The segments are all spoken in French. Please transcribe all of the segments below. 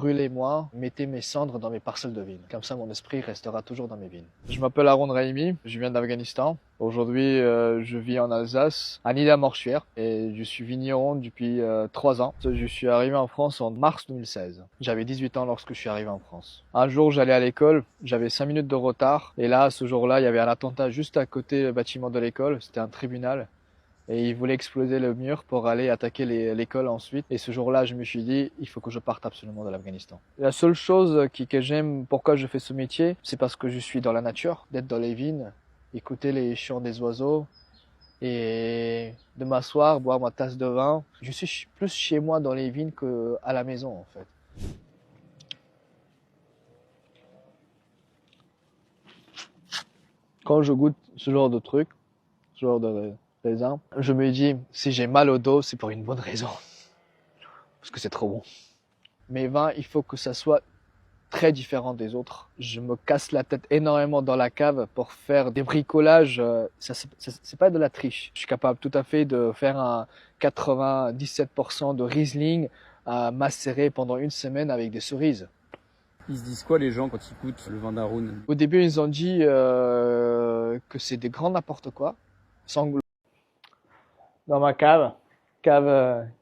Brûlez-moi, mettez mes cendres dans mes parcelles de vignes. Comme ça, mon esprit restera toujours dans mes vignes. Je m'appelle Haroun Rahimi, je viens d'Afghanistan. Aujourd'hui, je vis en Alsace, à Nida-Morchuer, et je suis vigneron depuis 3 ans. Je suis arrivé en France en mars 2016. J'avais 18 ans lorsque je suis arrivé en France. Un jour, j'allais à l'école, j'avais 5 minutes de retard, et là, ce jour-là, il y avait un attentat juste à côté du bâtiment de l'école, c'était un tribunal. Et ils voulaient exploser le mur pour aller attaquer l'école ensuite. Et ce jour-là, je me suis dit, il faut que je parte absolument de l'Afghanistan. La seule chose que j'aime, pourquoi je fais ce métier, c'est parce que je suis dans la nature, d'être dans les vignes, écouter les chants des oiseaux et de m'asseoir, boire ma tasse de vin. Je suis plus chez moi dans les vignes qu'à la maison, en fait. Quand je goûte ce genre de truc, ce genre de raisin, je me dis, si j'ai mal au dos, c'est pour une bonne raison. Parce que c'est trop bon. Mes vins, il faut que ça soit très différent des autres. Je me casse la tête énormément dans la cave pour faire des bricolages. C'est pas de la triche. Je suis capable tout à fait de faire un 97% de Riesling à macérer pendant une semaine avec des cerises. Ils se disent quoi les gens quand ils goûtent le vin d'Haroun? Au début, ils ont dit que c'est des grands n'importe quoi, sans gluten. Dans ma cave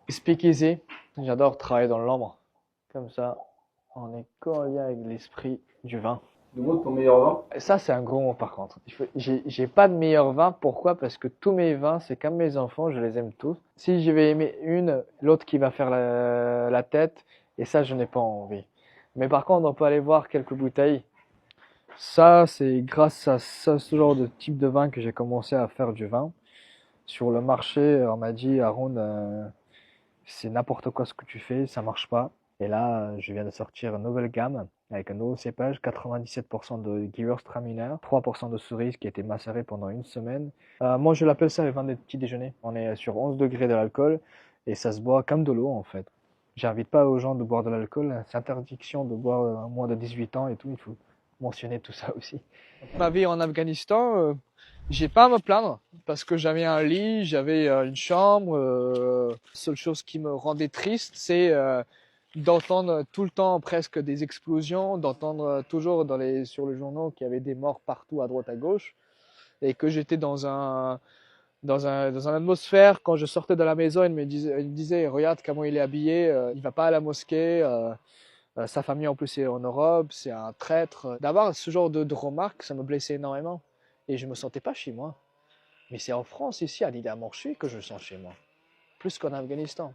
speakeasy. J'adore travailler dans l'ombre. Comme ça, on est qu'en lien avec l'esprit du vin. Demande ton meilleur vin. Et ça, c'est un gros mot par contre. J'ai pas de meilleur vin. Pourquoi? Parce que tous mes vins, c'est comme mes enfants, je les aime tous. Si je vais aimer une, l'autre qui va faire la tête, et ça, je n'ai pas envie. Mais par contre, on peut aller voir quelques bouteilles. Ça, c'est grâce à ce genre de type de vin que j'ai commencé à faire du vin. Sur le marché, on m'a dit, Haroun, c'est n'importe quoi ce que tu fais, ça marche pas. Et là, je viens de sortir une nouvelle gamme avec un nouveau cépage, 97% de Gewürztraminer, 3% de cerise qui a été macéré pendant une semaine. Moi, je l'appelle ça le vin des petits déjeuners. On est sur 11 degrés de l'alcool et ça se boit comme de l'eau en fait. J'invite pas aux gens de boire de l'alcool, c'est interdiction de boire à moins de 18 ans et tout, il faut mentionner tout ça aussi. Ma vie en Afghanistan, j'ai pas à me plaindre parce que j'avais un lit, j'avais une chambre. Seule chose qui me rendait triste, c'est d'entendre tout le temps presque des explosions, d'entendre toujours sur les journaux qu'il y avait des morts partout à droite à gauche et que j'étais dans une atmosphère. Quand je sortais de la maison, il me disait regarde comment il est habillé, il va pas à la mosquée. Sa famille en plus est en Europe, c'est un traître. D'avoir ce genre de remarques, ça me blessait énormément. Et je me sentais pas chez moi. Mais c'est en France, ici, à Nida-Morchuer, que je sens chez moi. Plus qu'en Afghanistan.